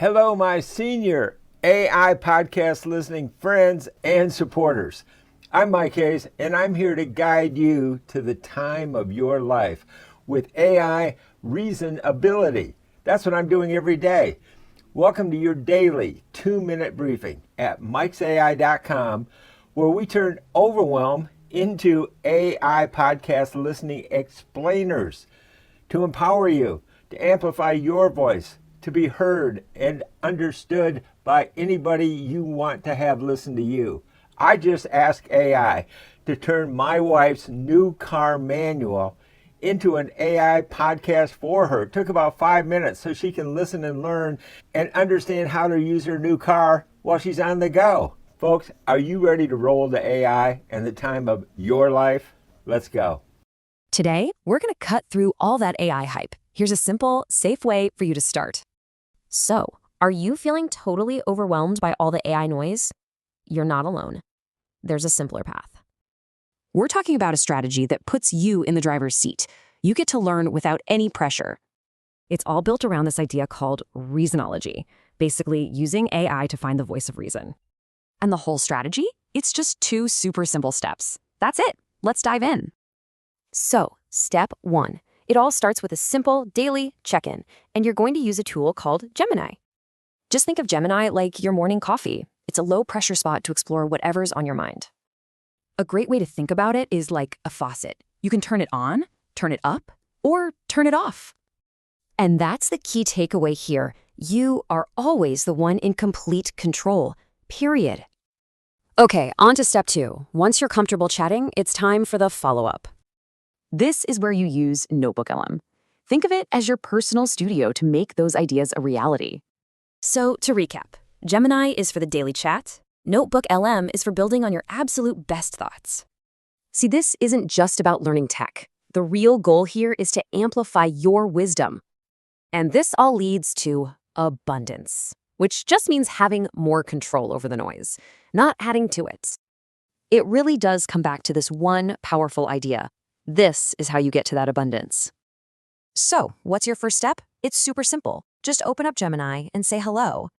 Hello, my senior AI podcast listening friends and supporters. I'm Mike Hayes, and I'm here to guide you to the time of your life with AI reasonability. That's what I'm doing every day. Welcome to your daily 2-minute briefing at mikesai.com, where we turn overwhelm into AI podcast listening explainers to empower you, to amplify your voice, to be heard and understood by anybody you want to have listen to you. I just asked AI to turn my wife's new car manual into an AI podcast for her. It took about 5 minutes so she can listen and learn and understand how to use her new car while she's on the go. Folks, are you ready to roll the AI and the time of your life? Let's go. Today, we're going to cut through all that AI hype. Here's a simple, safe way for you to start. So, are you feeling totally overwhelmed by all the AI noise? You're not alone. There's a simpler path. We're talking about a strategy that puts you in the driver's seat. You get to learn without any pressure. It's all built around this idea called Reasonology, basically using AI to find the voice of reason. And the whole strategy? It's just 2 super simple steps. That's it. Let's dive in. So, step 1. It all starts with a simple daily check-in, and you're going to use a tool called Gemini. Just think of Gemini like your morning coffee. It's a low-pressure spot to explore whatever's on your mind. A great way to think about it is like a faucet. You can turn it on, turn it up, or turn it off. And that's the key takeaway here. You are always the one in complete control, period. Okay, on to step 2. Once you're comfortable chatting, it's time for the follow-up. This is where you use NotebookLM. Think of it as your personal studio to make those ideas a reality. So, to recap, Gemini is for the daily chat. NotebookLM is for building on your absolute best thoughts. See, this isn't just about learning tech. The real goal here is to amplify your wisdom. And this all leads to abundance, which just means having more control over the noise, not adding to it. It really does come back to this one powerful idea. This is how you get to that abundance. So, what's your first step? It's super simple. Just open up Gemini and say hello.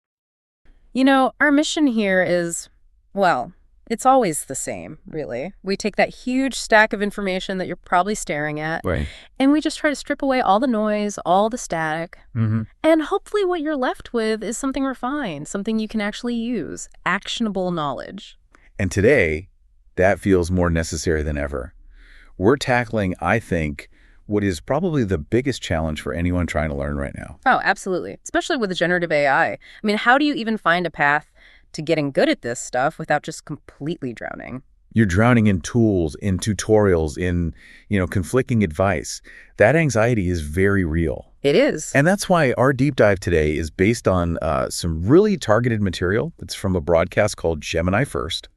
You know, our mission here is, well, it's always the same, really. We take that huge stack of information that you're probably staring at, Right. and we just try to strip away all the noise, all the static, and hopefully what you're left with is something refined, something you can actually use, actionable knowledge. And today, that feels more necessary than ever. We're tackling, I think, what is probably the biggest challenge for anyone trying to learn right now. Oh, absolutely. Especially with generative AI. I mean, how do you even find a path to getting good at this stuff without just completely drowning? You're drowning in tools, in tutorials, in, conflicting advice. That anxiety is very real. It is. And that's why our deep dive today is based on some really targeted material that's from a broadcast called Gemini First,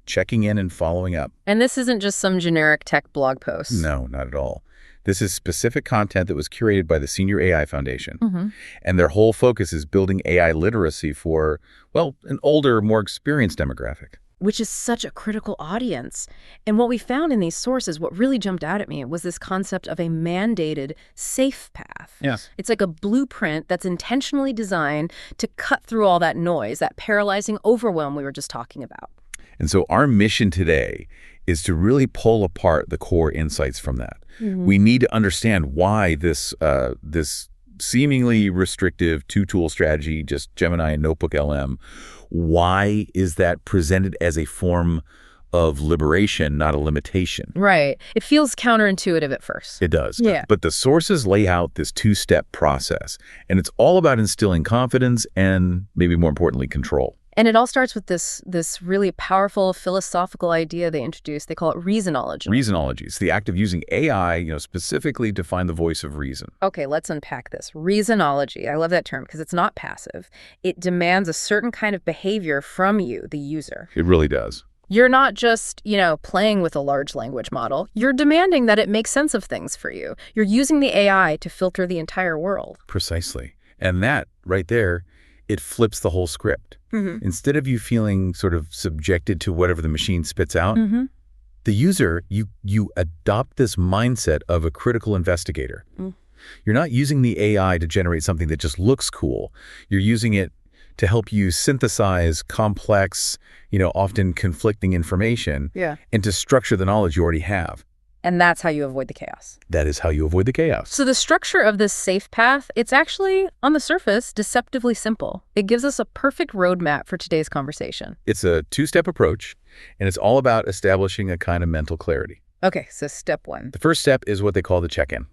checking in and following up. And this isn't just some generic tech blog post. No, not at all. This is specific content that was curated by the Senior AI Foundation. And their whole focus is building AI literacy for, well, an older, more experienced demographic. Which is such a critical audience. And what we found in these sources, what really jumped out at me was this concept of a mandated safe path. Yes. It's like a blueprint that's intentionally designed to cut through all that noise, that paralyzing overwhelm we were just talking about. And so our mission today is to really pull apart the core insights from that. We need to understand why this seemingly restrictive 2-tool strategy, just Gemini and NotebookLM, why is that presented as a form of liberation, not a limitation? Right. It feels counterintuitive at first. It does. Yeah. But the sources lay out this 2-step process, and it's all about instilling confidence and, maybe more importantly, control. And it all starts with this really powerful philosophical idea they introduced. They call it reasonology. Reasonology. It's the act of using AI, specifically to find the voice of reason. Okay, let's unpack this. Reasonology. I love that term because it's not passive. It demands a certain kind of behavior from you, the user. It really does. You're not just, playing with a large language model. You're demanding that it make sense of things for you. You're using the AI to filter the entire world. Precisely. And that, right there, it flips the whole script. Instead of you feeling sort of subjected to whatever the machine spits out, the user, you adopt this mindset of a critical investigator. You're not using the AI to generate something that just looks cool. You're using it to help you synthesize complex, often conflicting information and to structure the knowledge you already have. And that's how you avoid the chaos. That is how you avoid the chaos. So the structure of this safe path, it's actually, on the surface, deceptively simple. It gives us a perfect roadmap for today's conversation. It's a two-step approach, and it's all about establishing a kind of mental clarity. Okay, so step one. The first step is what they call the check-in.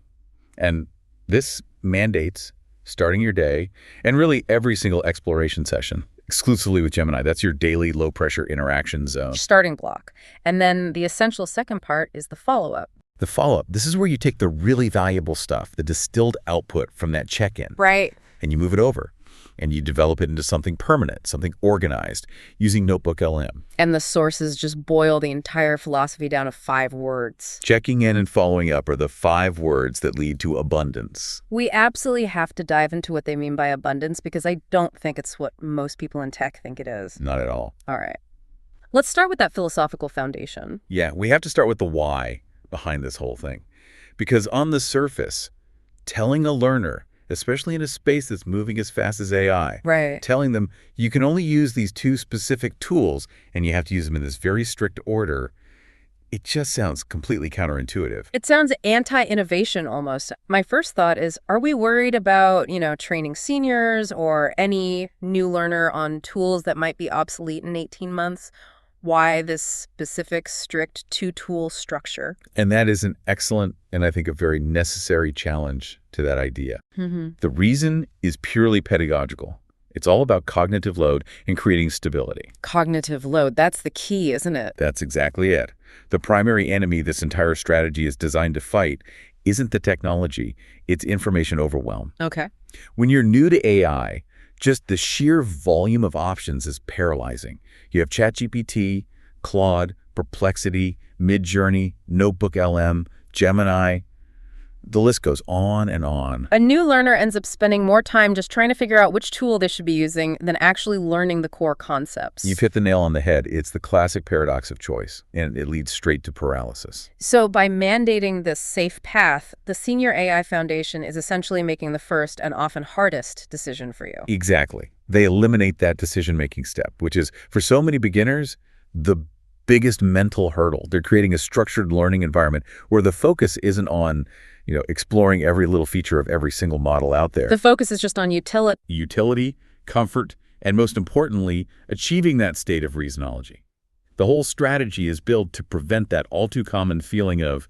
And this mandates starting your day and really every single exploration session exclusively with Gemini. That's your daily low-pressure interaction zone. Starting block. And then the essential second part is the follow-up. The follow-up, this is where you take the really valuable stuff, the distilled output from that check-in. Right. And you move it over. And you develop it into something permanent, something organized, using NotebookLM. And the sources just boil the entire philosophy down to 5 words. Checking in and following up are the 5 words that lead to abundance. We absolutely have to dive into what they mean by abundance because I don't think it's what most people in tech think it is. Not at all. All right. Let's start with that philosophical foundation. Yeah, we have to start with the why behind this whole thing. Because on the surface, telling a learner, especially in a space that's moving as fast as AI, telling them you can only use these 2 specific tools and you have to use them in this very strict order, it just sounds completely counterintuitive. It sounds anti-innovation almost. My first thought is, are we worried about, training seniors or any new learner on tools that might be obsolete in 18 months? Why this specific, strict 2-tool structure? And that is an excellent and I think a very necessary challenge to that idea. The reason is purely pedagogical. It's all about cognitive load and creating stability. Cognitive load, that's the key, isn't it? That's exactly it. The primary enemy this entire strategy is designed to fight isn't the technology, it's information overwhelm. Okay. When you're new to AI, just the sheer volume of options is paralyzing. You have ChatGPT, Claude, Perplexity, Midjourney, NotebookLM, Gemini. The list goes on and on. A new learner ends up spending more time just trying to figure out which tool they should be using than actually learning the core concepts. You've hit the nail on the head. It's the classic paradox of choice, and it leads straight to paralysis. So by mandating this safe path, the Senior AI Foundation is essentially making the first and often hardest decision for you. Exactly. They eliminate that decision-making step, which is, for so many beginners, the biggest mental hurdle. They're creating a structured learning environment where the focus isn't on exploring every little feature of every single model out there. The focus is just on utility. Utility, comfort, and most importantly, achieving that state of reasonology. The whole strategy is built to prevent that all too common feeling of,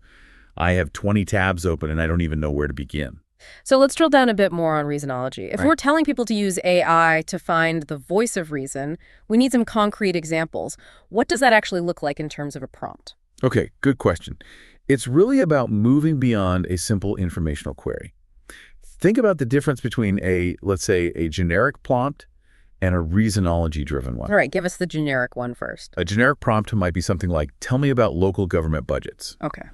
I have 20 tabs open and I don't even know where to begin. So let's drill down a bit more on reasonology. If we're telling people to use AI to find the voice of reason, we need some concrete examples. What does that actually look like in terms of a prompt? Okay, good question. It's really about moving beyond a simple informational query. Think about the difference between let's say, a generic prompt and a reasonology-driven one. All right, give us the generic one first. A generic prompt might be something like, tell me about local government budgets. Okay.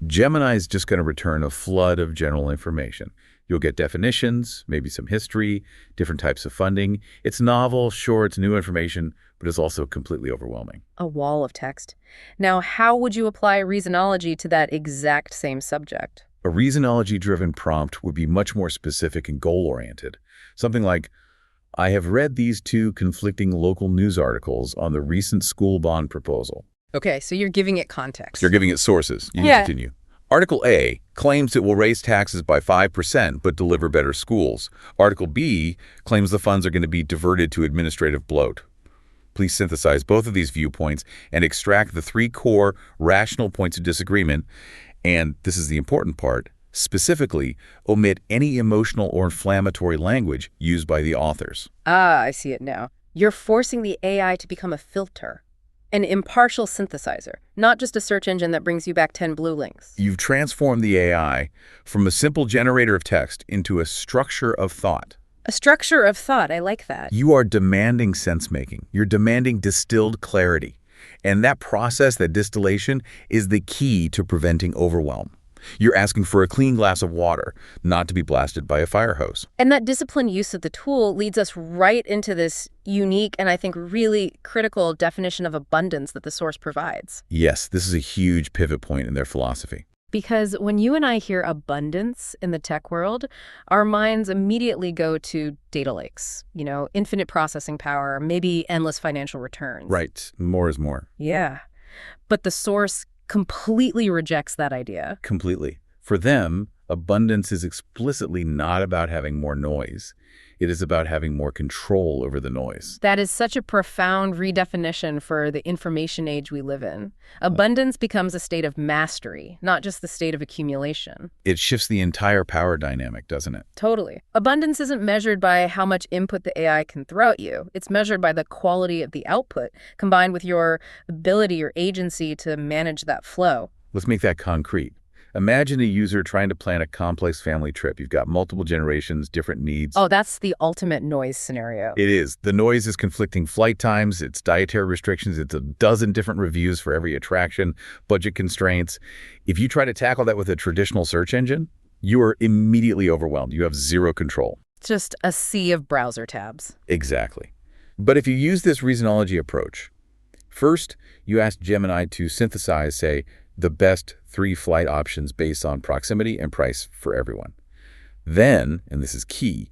Gemini is just going to return a flood of general information. You'll get definitions, maybe some history, different types of funding. It's novel, sure, it's new information, but it's also completely overwhelming. A wall of text. Now, how would you apply reasonology to that exact same subject? A reasonology-driven prompt would be much more specific and goal-oriented. Something like, I have read these 2 conflicting local news articles on the recent school bond proposal. Okay, so you're giving it context. You're giving it sources. You can continue. Article A claims it will raise taxes by 5% but deliver better schools. Article B claims the funds are going to be diverted to administrative bloat. Please synthesize both of these viewpoints and extract the 3 core rational points of disagreement. And this is the important part. Specifically, omit any emotional or inflammatory language used by the authors. Ah, I see it now. You're forcing the AI to become a filter. An impartial synthesizer, not just a search engine that brings you back 10 blue links. You've transformed the AI from a simple generator of text into a structure of thought. A structure of thought, I like that. You are demanding sense-making. You're demanding distilled clarity. And that process, that distillation, is the key to preventing overwhelm. You're asking for a clean glass of water, not to be blasted by a fire hose. And that disciplined use of the tool leads us right into this unique and I think really critical definition of abundance that the source provides. Yes, this is a huge pivot point in their philosophy. Because when you and I hear abundance in the tech world, our minds immediately go to data lakes, infinite processing power, maybe endless financial returns. Right. More is more. Yeah. But the source completely rejects that idea. Completely. For them, abundance is explicitly not about having more noise. It is about having more control over the noise. That is such a profound redefinition for the information age we live in. Abundance becomes a state of mastery, not just the state of accumulation. It shifts the entire power dynamic, doesn't it? Totally. Abundance isn't measured by how much input the AI can throw at you. It's measured by the quality of the output, combined with your ability or agency to manage that flow. Let's make that concrete. Imagine a user trying to plan a complex family trip. You've got multiple generations, different needs. Oh, that's the ultimate noise scenario. It is. The noise is conflicting flight times, it's dietary restrictions, it's a dozen different reviews for every attraction, budget constraints. If you try to tackle that with a traditional search engine, you are immediately overwhelmed. You have zero control. Just a sea of browser tabs. Exactly. But if you use this Reasonology approach, first, you ask Gemini to synthesize, say, the best 3 flight options based on proximity and price for everyone. Then, and this is key,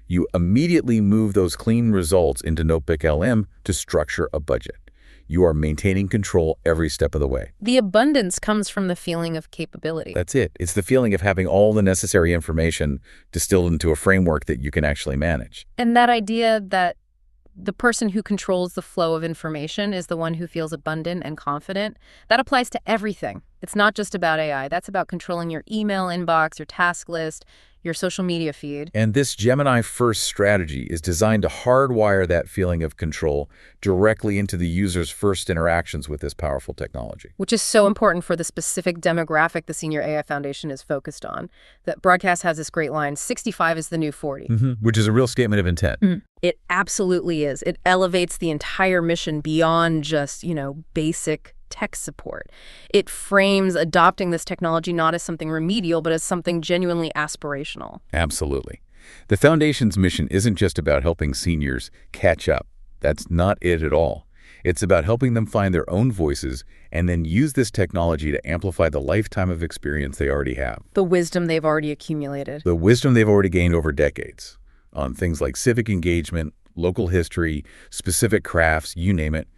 you immediately move those clean results into NotebookLM to structure a budget. You are maintaining control every step of the way. The abundance comes from the feeling of capability. That's it. It's the feeling of having all the necessary information distilled into a framework that you can actually manage. And that idea that the person who controls the flow of information is the one who feels abundant and confident, that applies to everything. It's not just about AI. That's about controlling your email inbox, your task list, your social media feed. And this Gemini-first strategy is designed to hardwire that feeling of control directly into the user's first interactions with this powerful technology. Which is so important for the specific demographic the Senior AI Foundation is focused on. That broadcast has this great line, 65 is the new 40. Which is a real statement of intent. It absolutely is. It elevates the entire mission beyond just, basic tech support. It frames adopting this technology not as something remedial, but as something genuinely aspirational. Absolutely. The Foundation's mission isn't just about helping seniors catch up. That's not it at all. It's about helping them find their own voices and then use this technology to amplify the lifetime of experience they already have. The wisdom they've already accumulated. The wisdom they've already gained over decades on things like civic engagement, local history, specific crafts, you name it,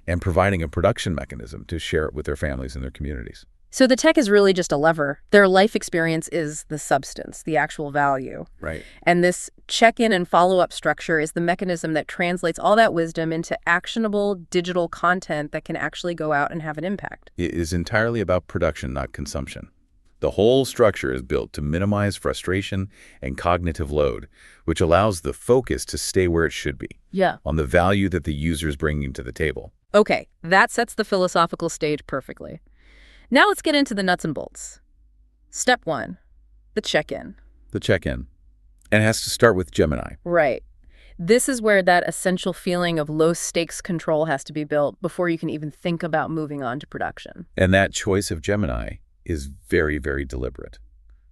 and providing a production mechanism to share it with their families and their communities. So the tech is really just a lever. Their life experience is the substance, the actual value. Right. And this check-in and follow-up structure is the mechanism that translates all that wisdom into actionable digital content that can actually go out and have an impact. It is entirely about production, not consumption. The whole structure is built to minimize frustration and cognitive load, which allows the focus to stay where it should be, on the value that the user is bringing to the table. Okay, that sets the philosophical stage perfectly. Now let's get into the nuts and bolts. Step 1, the check-in. The check-in. And it has to start with Gemini. Right. This is where that essential feeling of low-stakes control has to be built before you can even think about moving on to production. And that choice of Gemini is very, very deliberate.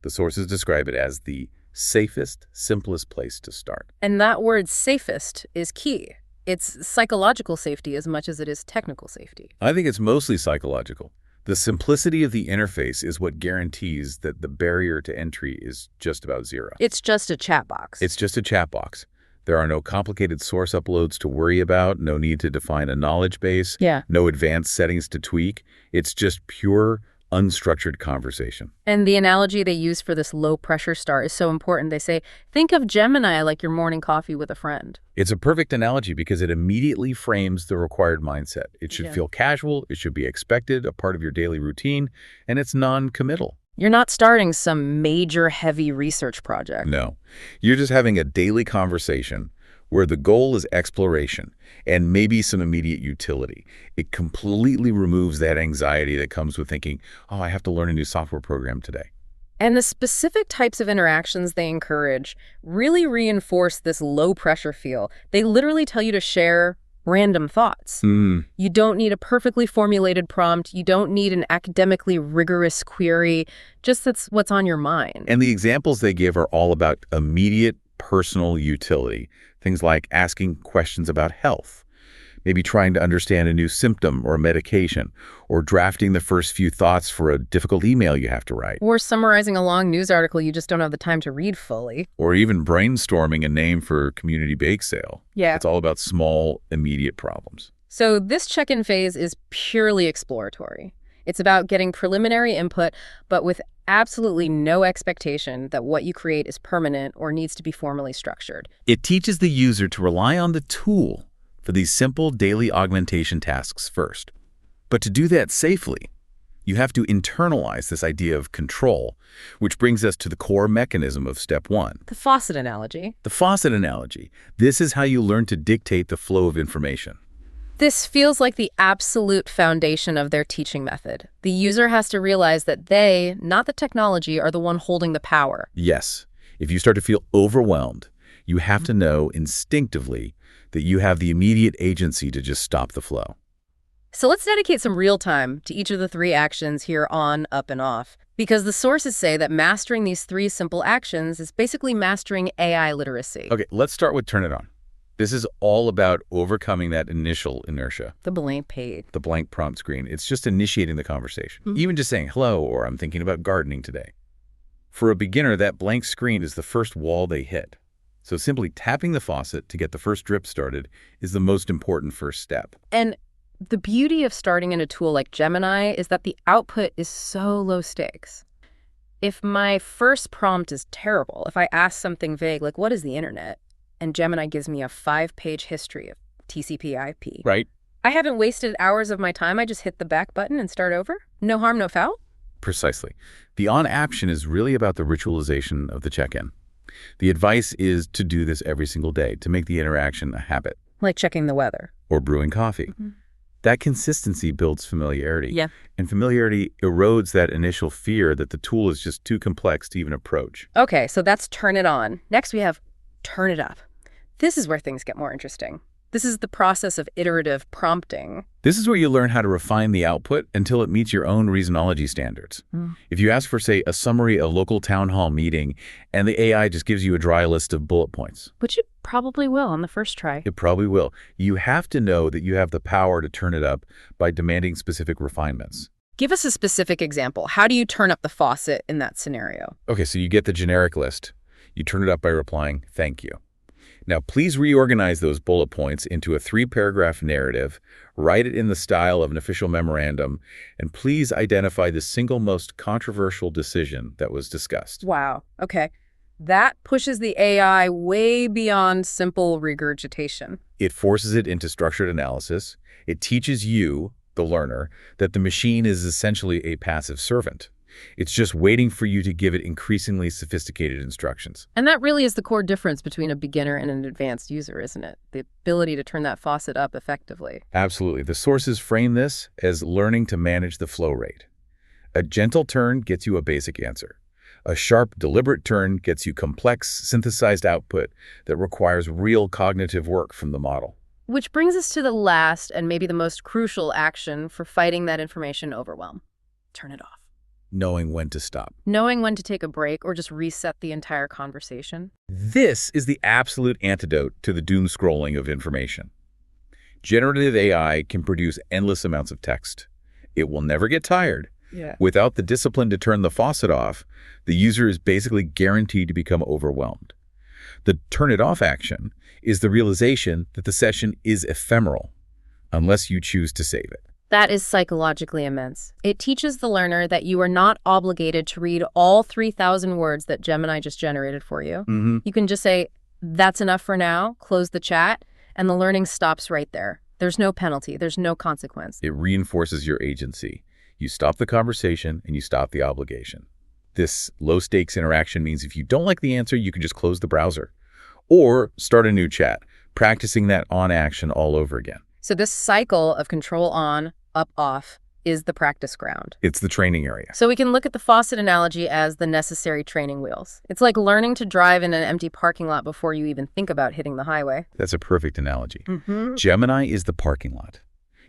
The sources describe it as the safest, simplest place to start. And that word safest is key. It's psychological safety as much as it is technical safety. I think it's mostly psychological. The simplicity of the interface is what guarantees that the barrier to entry is just about zero. It's just a chat box. It's just a chat box. There are no complicated source uploads to worry about, no need to define a knowledge base, no advanced settings to tweak. It's just pure, unstructured conversation. And the analogy they use for this low-pressure start is so important. They say, think of Gemini like your morning coffee with a friend. It's a perfect analogy because it immediately frames the required mindset. It should feel casual, it should be expected, a part of your daily routine, and it's non-committal. You're not starting some major heavy research project. No. You're just having a daily conversation where the goal is exploration and maybe some immediate utility. It completely removes that anxiety that comes with thinking, oh, I have to learn a new software program today. And the specific types of interactions they encourage really reinforce this low-pressure feel. They literally tell you to share random thoughts. You don't need a perfectly formulated prompt. You don't need an academically rigorous query. Just that's what's on your mind. And the examples they give are all about immediate personal utility. Things like asking questions about health, maybe trying to understand a new symptom or medication, or drafting the first few thoughts for a difficult email you have to write. Or summarizing a long news article you just don't have the time to read fully. Or even brainstorming a name for a community bake sale. Yeah. It's all about small, immediate problems. So this check-in phase is purely exploratory. It's about getting preliminary input, but with absolutely no expectation that what you create is permanent or needs to be formally structured. It teaches the user to rely on the tool for these simple daily augmentation tasks first. But to do that safely, you have to internalize this idea of control, which brings us to the core mechanism of step one. The faucet analogy. The faucet analogy. This is how you learn to dictate the flow of information. This feels like the absolute foundation of their teaching method. The user has to realize that they, not the technology, are the one holding the power. Yes. If you start to feel overwhelmed, you have to know instinctively that you have the immediate agency to just stop the flow. So let's dedicate some real time to each of the three actions here: on, up, and off. Because the sources say that mastering these three simple actions is basically mastering AI literacy. Okay, let's start with turn it on. This is all about overcoming that initial inertia. The blank page. The blank prompt screen. It's just initiating the conversation. Even just saying hello or I'm thinking about gardening today. For a beginner, that blank screen is the first wall they hit. So simply tapping the faucet to get the first drip started is the most important first step. And the beauty of starting in a tool like Gemini is that the output is so low stakes. If my first prompt is terrible, if I ask something vague like, what is the internet? And Gemini gives me a 5-page history of TCP/IP. Right. I haven't wasted hours of my time. I just hit the back button and start over. No harm, no foul. Precisely. The on action is really about the ritualization of the check-in. The advice is to do this every single day, to make the interaction a habit. Like checking the weather. Or brewing coffee. That consistency builds familiarity. Yeah. And familiarity erodes that initial fear that the tool is just too complex to even approach. Okay, so that's turn it on. Next we have turn it up. This is where things get more interesting. This is the process of iterative prompting. This is where you learn how to refine the output until it meets your own Reasonology standards. If you ask for, say, a summary of a local town hall meeting, and the AI just gives you a dry list of bullet points. Which it probably will on the first try. It probably will. You have to know that you have the power to turn it up by demanding specific refinements. Give us a specific example. How do you turn up the faucet in that scenario? Okay, so you get the generic list. You turn it up by replying, "Thank you." Now, please reorganize those bullet points into a 3-paragraph narrative, write it in the style of an official memorandum, and please identify the single most controversial decision that was discussed. Wow. Okay. That pushes the AI way beyond simple regurgitation. It forces it into structured analysis. It teaches you, the learner, that the machine is essentially a passive servant. It's just waiting for you to give it increasingly sophisticated instructions. And that really is the core difference between a beginner and an advanced user, isn't it? The ability to turn that faucet up effectively. Absolutely. The sources frame this as learning to manage the flow rate. A gentle turn gets you a basic answer. A sharp, deliberate turn gets you complex, synthesized output that requires real cognitive work from the model. Which brings us to the last and maybe the most crucial action for fighting that information overwhelm. Turn it off. Knowing when to stop. Knowing when to take a break or just reset the entire conversation. This is the absolute antidote to the doom scrolling of information. Generative AI can produce endless amounts of text. It will never get tired. Yeah. Without the discipline to turn the faucet off, the user is basically guaranteed to become overwhelmed. The turn it off action is the realization that the session is ephemeral, unless you choose to save it. That is psychologically immense. It teaches the learner that you are not obligated to read all 3,000 words that Gemini just generated for you. You can just say, that's enough for now, close the chat, and the learning stops right there. There's no penalty. There's no consequence. It reinforces your agency. You stop the conversation and you stop the obligation. This low-stakes interaction means if you don't like the answer, you can just close the browser or start a new chat, practicing that on action all over again. So this cycle of control on, up, off is the practice ground. It's the training area. So we can look at the faucet analogy as the necessary training wheels. It's like learning to drive in an empty parking lot before you even think about hitting the highway. That's a perfect analogy. Gemini is the parking lot.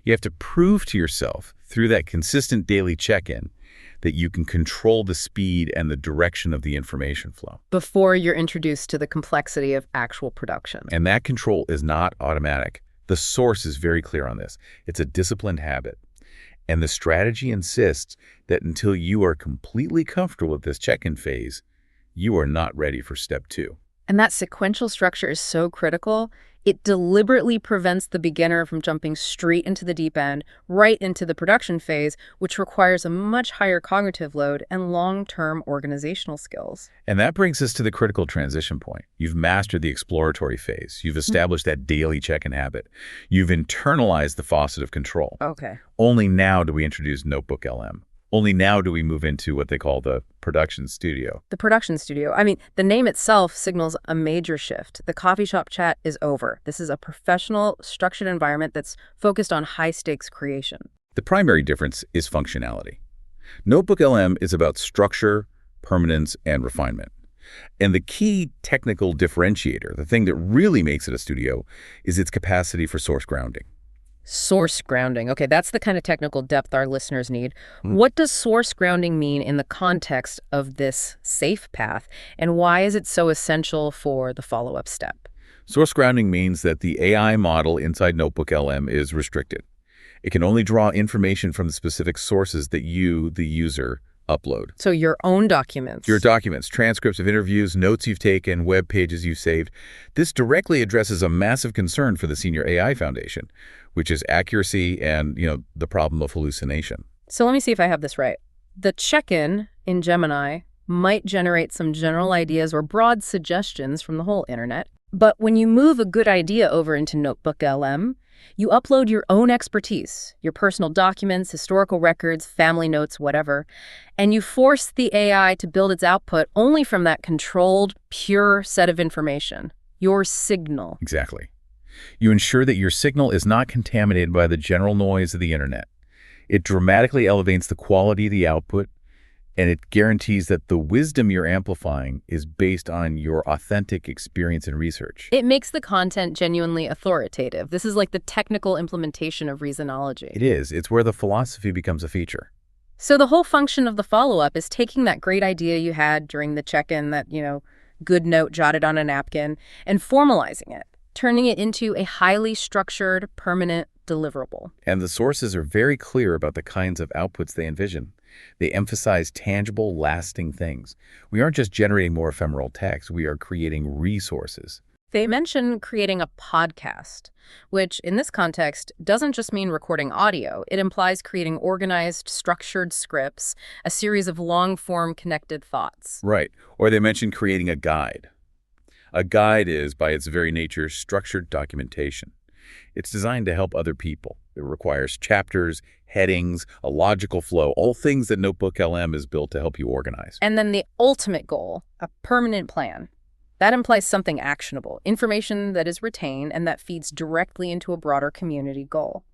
You have to prove to yourself through that consistent daily check-in that you can control the speed and the direction of the information flow. Before you're introduced to the complexity of actual production. And that control is not automatic. The source is very clear on this. It's a disciplined habit. And the strategy insists that until you are completely comfortable with this check-in phase, you are not ready for step 2. And that sequential structure is so critical. It deliberately prevents the beginner from jumping straight into the deep end, right into the production phase, which requires a much higher cognitive load and long-term organizational skills. And that brings us to the critical transition point. You've mastered the exploratory phase. You've established that daily check-in habit. You've internalized the faucet of control. Okay. Only now do we introduce NotebookLM. Only now do we move into what they call the production studio. The production studio. I mean, the name itself signals a major shift. The coffee shop chat is over. This is a professional, structured environment that's focused on high-stakes creation. The primary difference is functionality. NotebookLM is about structure, permanence, and refinement. And the key technical differentiator, the thing that really makes it a studio, is its capacity for source grounding. Source grounding. Okay, that's the kind of technical depth our listeners need. What does source grounding mean in the context of this safe path, and why is it so essential for the follow-up step? Source grounding means that the AI model inside NotebookLM is restricted. It can only draw information from the specific sources that you, the user, upload. So your own documents. Your documents, transcripts of interviews, notes you've taken, web pages you've saved. This directly addresses a massive concern for the Senior AI Foundation, which is accuracy and, the problem of hallucination. So let me see if I have this right. The check-in in Gemini might generate some general ideas or broad suggestions from the whole internet. But when you move a good idea over into NotebookLM, you upload your own expertise, your personal documents, historical records, family notes, whatever, and you force the AI to build its output only from that controlled, pure set of information, your signal. Exactly. You ensure that your signal is not contaminated by the general noise of the internet. It dramatically elevates the quality of the output, and it guarantees that the wisdom you're amplifying is based on your authentic experience and research. It makes the content genuinely authoritative. This is like the technical implementation of Reasonology. It is. It's where the philosophy becomes a feature. So the whole function of the follow-up is taking that great idea you had during the check-in, that, good note jotted on a napkin, and formalizing it, turning it into a highly structured, permanent deliverable. And the sources are very clear about the kinds of outputs they envision. They emphasize tangible, lasting things. We aren't just generating more ephemeral text, we are creating resources. They mention creating a podcast, which in this context doesn't just mean recording audio. It implies creating organized, structured scripts, a series of long-form connected thoughts. Right. Or they mention creating a guide. A guide is, by its very nature, structured documentation. It's designed to help other people. It requires chapters, headings, a logical flow, all things that NotebookLM is built to help you organize. And then the ultimate goal, a permanent plan. That implies something actionable, information that is retained and that feeds directly into a broader community goal.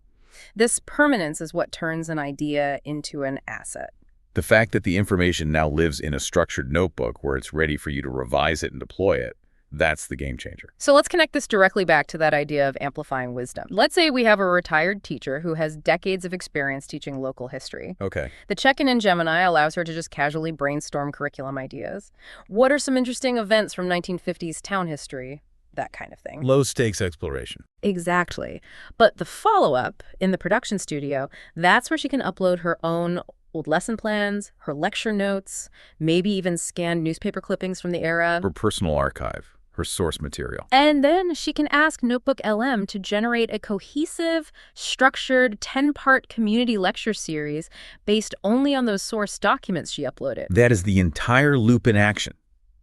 This permanence is what turns an idea into an asset. The fact that the information now lives in a structured notebook where it's ready for you to revise it and deploy it, that's the game changer. So let's connect this directly back to that idea of amplifying wisdom. Let's say we have a retired teacher who has decades of experience teaching local history. Okay. The check-in in Gemini allows her to just casually brainstorm curriculum ideas. What are some interesting events from 1950s town history? That kind of thing. Low-stakes exploration. Exactly. But the follow-up in the production studio, that's where she can upload her own old lesson plans, her lecture notes, maybe even scan newspaper clippings from the era. Her personal archive. Her source material. And then she can ask NotebookLM to generate a cohesive, structured 10-part community lecture series based only on those source documents she uploaded. That is the entire loop in action.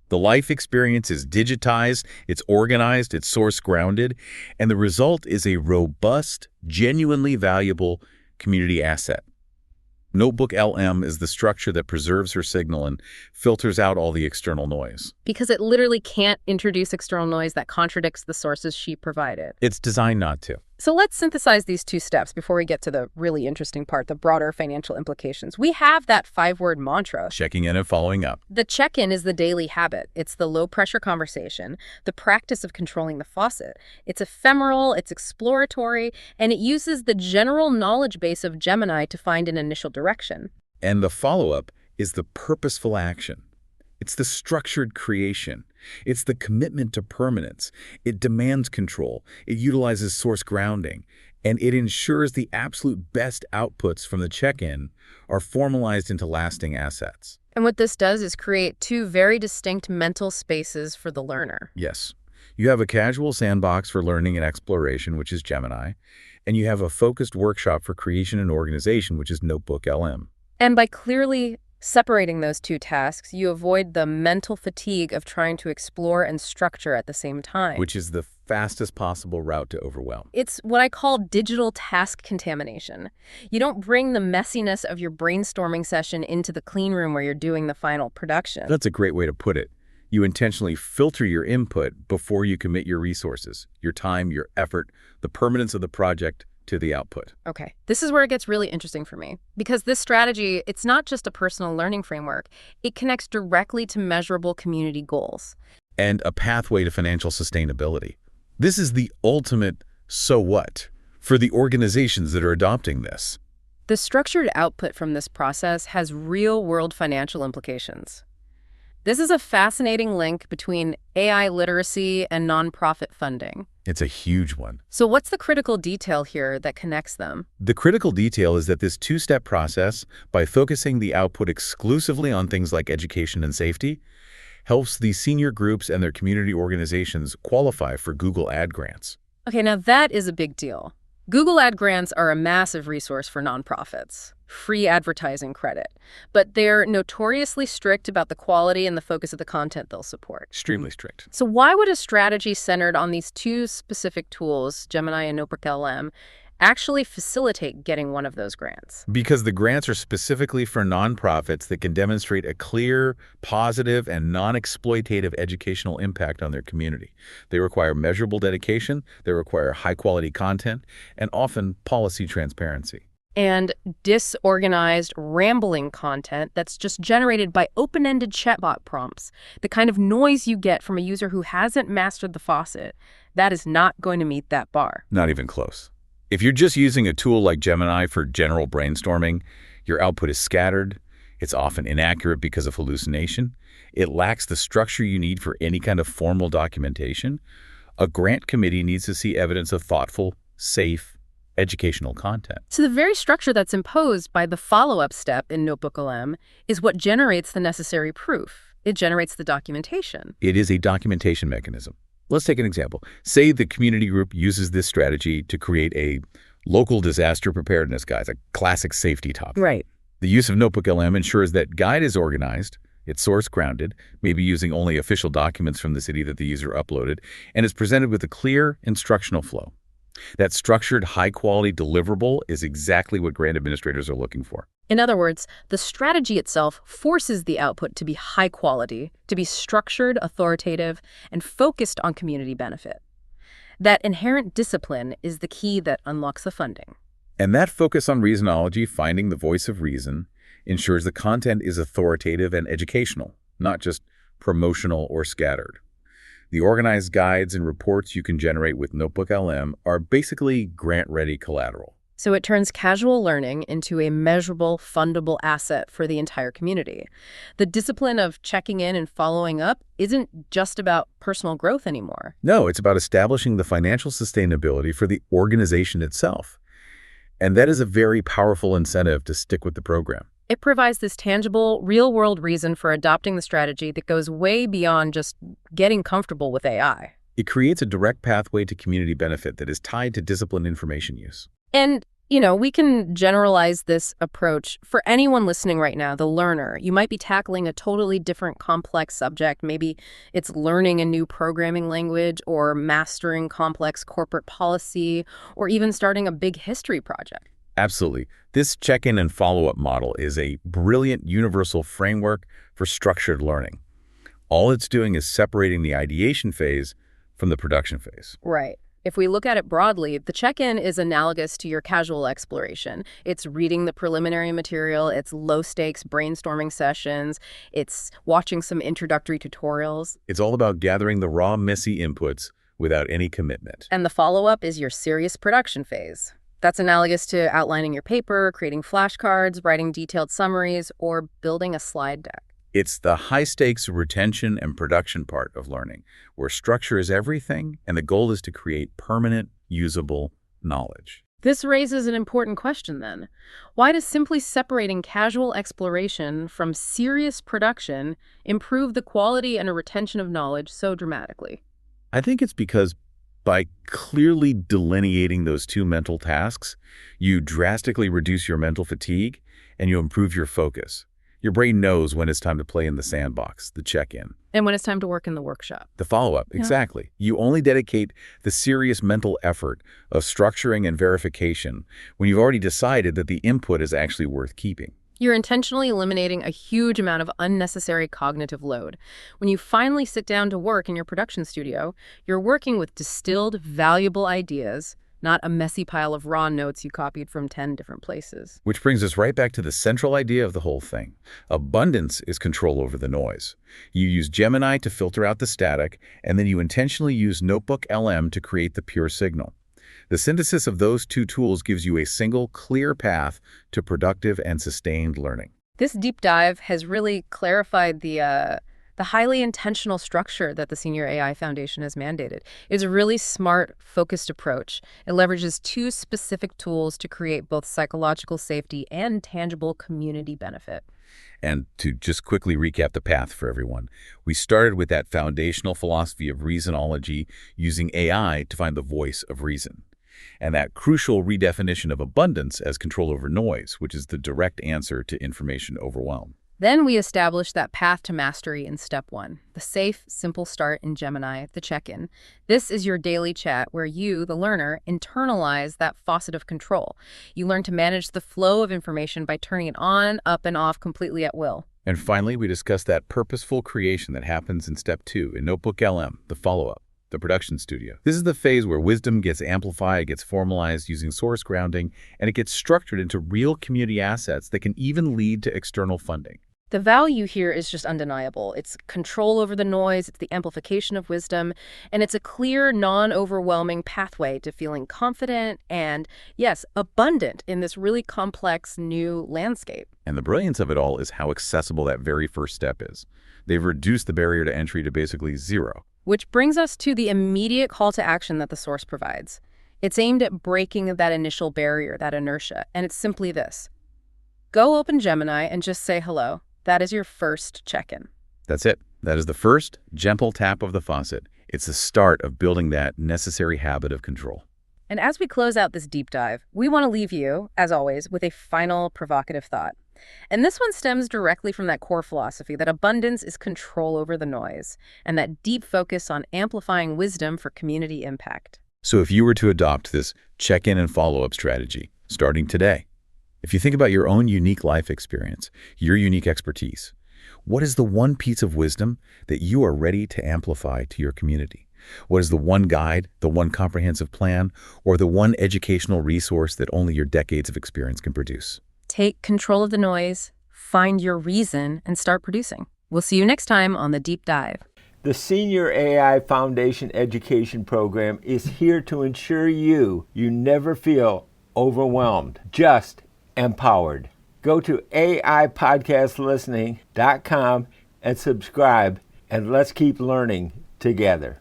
The life experience is digitized, it's organized, it's source grounded, and the result is a robust, genuinely valuable community asset. NotebookLM is the structure that preserves her signal and filters out all the external noise. Because it literally can't introduce external noise that contradicts the sources she provided. It's designed not to. So let's synthesize these two steps before we get to the really interesting part, the broader financial implications. We have that 5-word mantra. Checking in and following up. The check-in is the daily habit. It's the low-pressure conversation, the practice of controlling the faucet. It's ephemeral, it's exploratory, and it uses the general knowledge base of Gemini to find an initial direction. And the follow-up is the purposeful action. It's the structured creation. It's the commitment to permanence. It demands control. It utilizes source grounding. And it ensures the absolute best outputs from the check-in are formalized into lasting assets. And what this does is create two very distinct mental spaces for the learner. Yes. You have a casual sandbox for learning and exploration, which is Gemini, and you have a focused workshop for creation and organization, which is NotebookLM. And by clearly separating those two tasks, you avoid the mental fatigue of trying to explore and structure at the same time. Which is the fastest possible route to overwhelm. It's what I call digital task contamination. You don't bring the messiness of your brainstorming session into the clean room where you're doing the final production. That's a great way to put it. You intentionally filter your input before you commit your resources, your time, your effort, the permanence of the project to the output. Okay, this is where it gets really interesting for me. Because this strategy, it's not just a personal learning framework. It connects directly to measurable community goals. And a pathway to financial sustainability. This is the ultimate so what for the organizations that are adopting this. The structured output from this process has real-world financial implications. This is a fascinating link between AI literacy and nonprofit funding. It's a huge one. So what's the critical detail here that connects them? The critical detail is that this two-step process, by focusing the output exclusively on things like education and safety, helps the senior groups and their community organizations qualify for Google Ad grants. Okay, now that is a big deal. Google Ad grants are a massive resource for nonprofits, free advertising credit, but they're notoriously strict about the quality and the focus of the content they'll support. Extremely strict. So why would a strategy centered on these two specific tools, Gemini and NotebookLM, actually facilitate getting one of those grants? Because the grants are specifically for nonprofits that can demonstrate a clear, positive, and non-exploitative educational impact on their community. They require measurable dedication, they require high-quality content, and often policy transparency. And disorganized, rambling content that's just generated by open-ended chatbot prompts, the kind of noise you get from a user who hasn't mastered the faucet, that is not going to meet that bar. Not even close. If you're just using a tool like Gemini for general brainstorming, your output is scattered, it's often inaccurate because of hallucination, it lacks the structure you need for any kind of formal documentation. A grant committee needs to see evidence of thoughtful, safe, educational content. So the very structure that's imposed by the follow-up step in NotebookLM is what generates the necessary proof. It generates the documentation. It is a documentation mechanism. Let's take an example. Say the community group uses this strategy to create a local disaster preparedness guide, a classic safety topic. Right. The use of NotebookLM ensures that guide is organized, it's source grounded, maybe using only official documents from the city that the user uploaded, and is presented with a clear instructional flow. That structured, high-quality deliverable is exactly what grant administrators are looking for. In other words, the strategy itself forces the output to be high quality, to be structured, authoritative, and focused on community benefit. That inherent discipline is the key that unlocks the funding. And that focus on reasonology, finding the voice of reason, ensures the content is authoritative and educational, not just promotional or scattered. The organized guides and reports you can generate with NotebookLM are basically grant-ready collateral. So it turns casual learning into a measurable, fundable asset for the entire community. The discipline of checking in and following up isn't just about personal growth anymore. No, it's about establishing the financial sustainability for the organization itself. And that is a very powerful incentive to stick with the program. It provides this tangible, real-world reason for adopting the strategy that goes way beyond just getting comfortable with AI. It creates a direct pathway to community benefit that is tied to disciplined information use. And, we can generalize this approach for anyone listening right now, the learner. You might be tackling a totally different complex subject. Maybe it's learning a new programming language or mastering complex corporate policy or even starting a big history project. Absolutely. This check-in and follow-up model is a brilliant universal framework for structured learning. All it's doing is separating the ideation phase from the production phase. Right. If we look at it broadly, the check-in is analogous to your casual exploration. It's reading the preliminary material, it's low-stakes brainstorming sessions, it's watching some introductory tutorials. It's all about gathering the raw, messy inputs without any commitment. And the follow-up is your serious production phase. That's analogous to outlining your paper, creating flashcards, writing detailed summaries, or building a slide deck. It's the high-stakes retention and production part of learning, where structure is everything, and the goal is to create permanent, usable knowledge. This raises an important question then. Why does simply separating casual exploration from serious production improve the quality and retention of knowledge so dramatically? I think it's because by clearly delineating those two mental tasks, you drastically reduce your mental fatigue and you improve your focus. Your brain knows when it's time to play in the sandbox, the check-in. And when it's time to work in the workshop. The follow-up, exactly. You only dedicate the serious mental effort of structuring and verification when you've already decided that the input is actually worth keeping. You're intentionally eliminating a huge amount of unnecessary cognitive load. When you finally sit down to work in your production studio, you're working with distilled, valuable ideas, not a messy pile of raw notes you copied from 10 different places. Which brings us right back to the central idea of the whole thing. Abundance is control over the noise. You use Gemini to filter out the static, and then you intentionally use NotebookLM to create the pure signal. The synthesis of those two tools gives you a single, clear path to productive and sustained learning. This deep dive has really clarified the highly intentional structure that the Senior AI Foundation has mandated. It's a really smart, focused approach. It leverages two specific tools to create both psychological safety and tangible community benefit. And to just quickly recap the path for everyone, we started with that foundational philosophy of reasonology, using AI to find the voice of reason. And that crucial redefinition of abundance as control over noise, which is the direct answer to information overwhelm. Then we established that path to mastery in step 1, the safe, simple start in Gemini, the check-in. This is your daily chat where you, the learner, internalize that faucet of control. You learn to manage the flow of information by turning it on, up, and off completely at will. And finally, we discussed that purposeful creation that happens in step 2 in NotebookLM, the follow-up, the production studio. This is the phase where wisdom gets amplified, gets formalized using source grounding, and it gets structured into real community assets that can even lead to external funding. The value here is just undeniable. It's control over the noise, it's the amplification of wisdom, and it's a clear, non-overwhelming pathway to feeling confident and, yes, abundant in this really complex new landscape. And the brilliance of it all is how accessible that very first step is. They've reduced the barrier to entry to basically zero. Which brings us to the immediate call to action that the source provides. It's aimed at breaking that initial barrier, that inertia, and it's simply this. Go open Gemini and just say hello. That is your first check-in. That's it. That is the first gentle tap of the faucet. It's the start of building that necessary habit of control. And as we close out this deep dive, we want to leave you, as always, with a final provocative thought. And this one stems directly from that core philosophy that abundance is control over the noise, and that deep focus on amplifying wisdom for community impact. So if you were to adopt this check-in and follow-up strategy, starting today, if you think about your own unique life experience, your unique expertise, what is the one piece of wisdom that you are ready to amplify to your community? What is the one guide, the one comprehensive plan, or the one educational resource that only your decades of experience can produce? Take control of the noise, find your reason, and start producing. We'll see you next time on The Deep Dive. The Senior AI Foundation Education Program is here to ensure you never feel overwhelmed, just empowered. Go to AIPodcastListening.com and subscribe, and let's keep learning together.